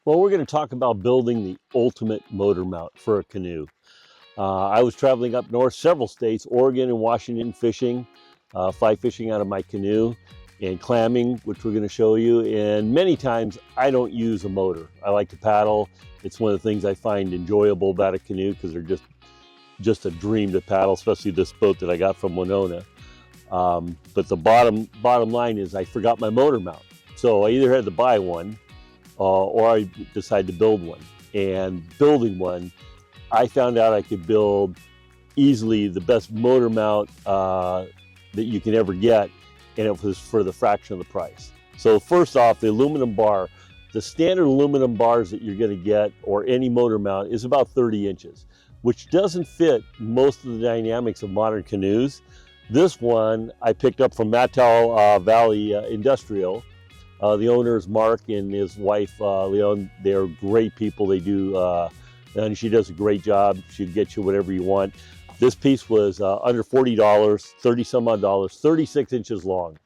Well, we're going to talk about building the ultimate motor mount for a canoe. I was traveling up north several states, Oregon and Washington, fishing, fly fishing out of my canoe and clamming, which we're going to show you. And many times I don't use a motor. I like to paddle. It's one of the things I find enjoyable about a canoe because they're just a dream to paddle, especially this boat that I got from Winona. But the bottom line is I forgot my motor mount. So I either had to buy one or I decided to build one. And building one, I found out I could build easily the best motor mount that you can ever get, and it was for the fraction of the price. So first off, the aluminum bar, the standard aluminum bars that you're going to get, or any motor mount, is about 30 inches, which doesn't fit most of the dynamics of modern canoes. This one I picked up from Cnoe Valley Industrial. The owner is Mark and his wife Leon. They're great people. They do, and she does a great job. She'll get you whatever you want. This piece was under $40, 30 some odd dollars, 36 inches long.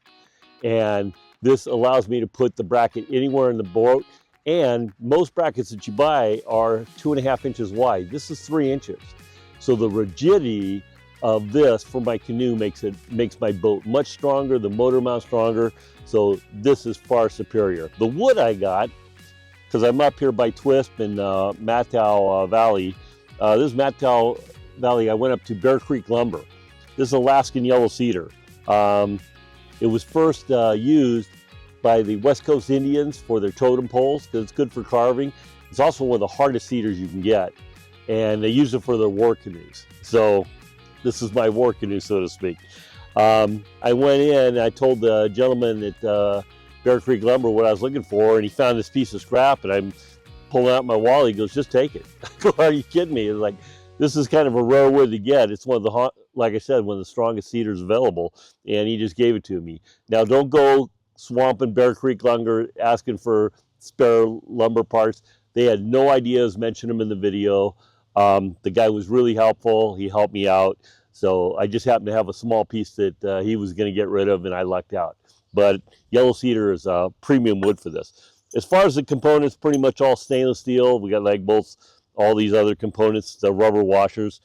And this allows me to put the bracket anywhere in the boat. And most brackets that you buy are 2.5 inches wide. This is 3 inches. So the rigidity of this for my canoe makes my boat much stronger, the motor mount stronger. So this is far superior. The wood I got, because I'm up here by Twisp in Cnoe Valley. This is Cnoe Valley. I went up to Bear Creek Lumber. This is Alaskan yellow cedar. It was first used by the West Coast Indians for their totem poles because it's good for carving. It's also one of the hardest cedars you can get, and they use it for their war canoes. So this is my war canoe, so to speak. I went in, I told the gentleman at Bear Creek Lumber what I was looking for, and he found this piece of scrap, and I'm pulling out my wallet. He goes, "Just take it." I go, "Are you kidding me?" It's like, this is kind of a rare wood to get. It's one of the, like I said, one of the strongest cedars available, and he just gave it to me. Now, don't go swamping Bear Creek Lumber asking for spare lumber parts. They had no idea I was mentioning them in the video. The guy was really helpful. He helped me out. So I just happened to have a small piece that he was going to get rid of, and I lucked out. But yellow cedar is a premium wood for this. As far as the components, pretty much all stainless steel. We got lag bolts, all these other components, the rubber washers.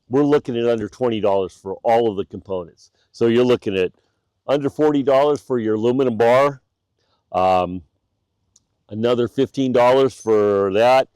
We're looking at under $20 for all of the components. So you're looking at under $40 for your aluminum bar, another $15 for that,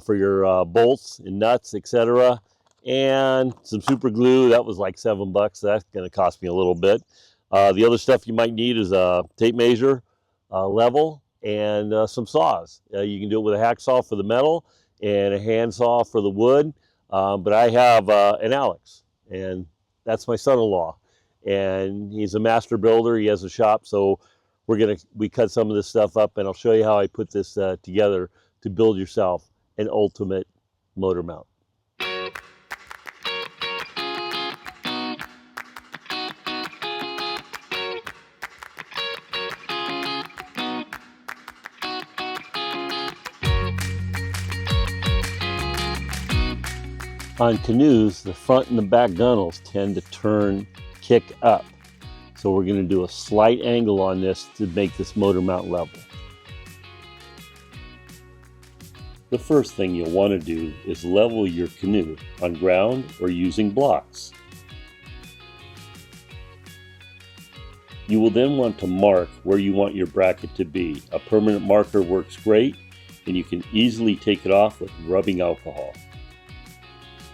for your bolts and nuts, etc. And some super glue. That was like $7. That's going to cost me a little bit. The other stuff you might need is a tape measure, level, and some saws. You can do it with a hacksaw for the metal and a handsaw for the wood. But I have an Alex, and that's my son-in-law, and he's a master builder. He has a shop, so we cut some of this stuff up, and I'll show you how I put this together to build yourself an ultimate motor mount. On canoes, the front and the back gunnels tend to kick up. So we're going to do a slight angle on this to make this motor mount level. The first thing you'll want to do is level your canoe on ground or using blocks. You will then want to mark where you want your bracket to be. A permanent marker works great, and you can easily take it off with rubbing alcohol.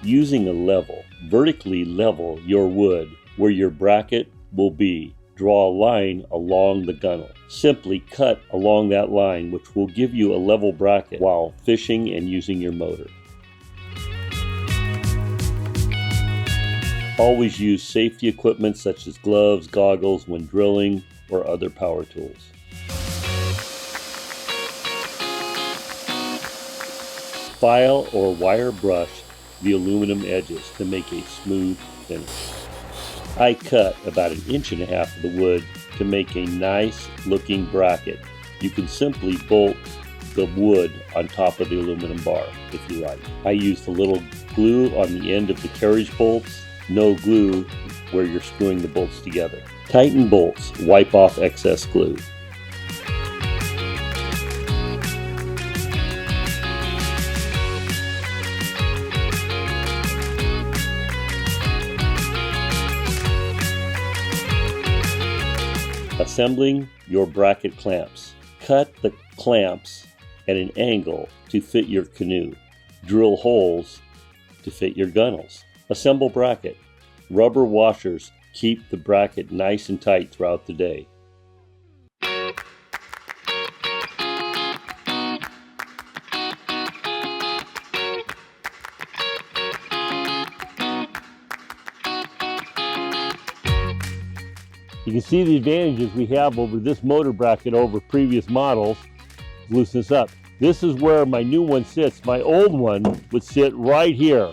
Using a level, vertically level your wood where your bracket will be. Draw a line along the gunnel. Simply cut along that line, which will give you a level bracket while fishing and using your motor. Always use safety equipment such as gloves, goggles when drilling, or other power tools. File or wire brush the aluminum edges to make a smooth finish. I cut about 1.5 inches of the wood to make a nice looking bracket. You can simply bolt the wood on top of the aluminum bar if you like. I used a little glue on the end of the carriage bolts, no glue where you're screwing the bolts together. Tighten bolts, wipe off excess glue. assembling your bracket clamps. Cut the clamps at an angle to fit your canoe. Drill holes to fit your gunnels. Assemble bracket. Rubber washers keep the bracket nice and tight throughout the day. You can see the advantages we have over this motor bracket over previous models. Loosen this up. This is where my new one sits. My old one would sit right here.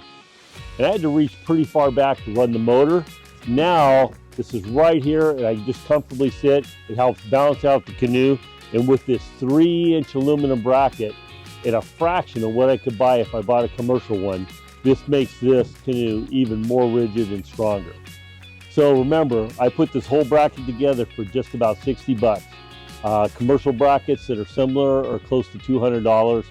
And I had to reach pretty far back to run the motor. Now, this is right here and I can just comfortably sit. It helps balance out the canoe. And with this 3-inch aluminum bracket at a fraction of what I could buy if I bought a commercial one, this makes this canoe even more rigid and stronger. So remember, I put this whole bracket together for just about 60 bucks. Commercial brackets that are similar are close to $200.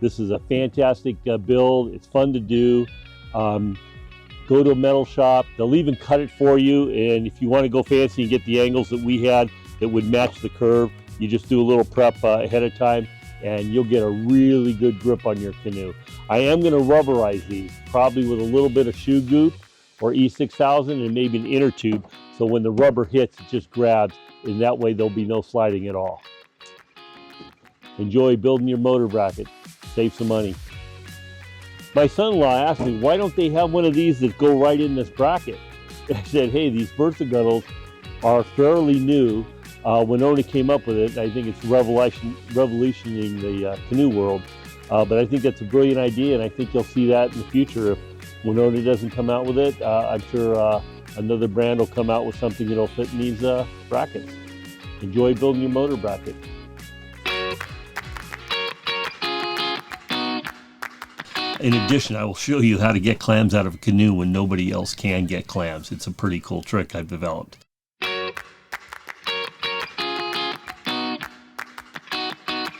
This is a fantastic build. It's fun to do. Go to a metal shop. They'll even cut it for you. And if you want to go fancy and get the angles that we had that would match the curve, you just do a little prep ahead of time and you'll get a really good grip on your canoe. I am going to rubberize these, probably with a little bit of shoe goop or E6000 and maybe an inner tube, so when the rubber hits, it just grabs, and that way there'll be no sliding at all. Enjoy building your motor bracket. Save some money. My son-in-law asked me, why don't they have one of these that go right in this bracket? And I said, hey, these Bertha gunnels are fairly new. Cnoe came up with it. I think it's revolutioning the canoe world. But I think that's a brilliant idea, and I think you'll see that in the future. If Cnoe doesn't come out with it, I'm sure another brand will come out with something that'll fit in these brackets. Enjoy building your motor bracket. In addition, I will show you how to get clams out of a canoe when nobody else can get clams. It's a pretty cool trick I've developed.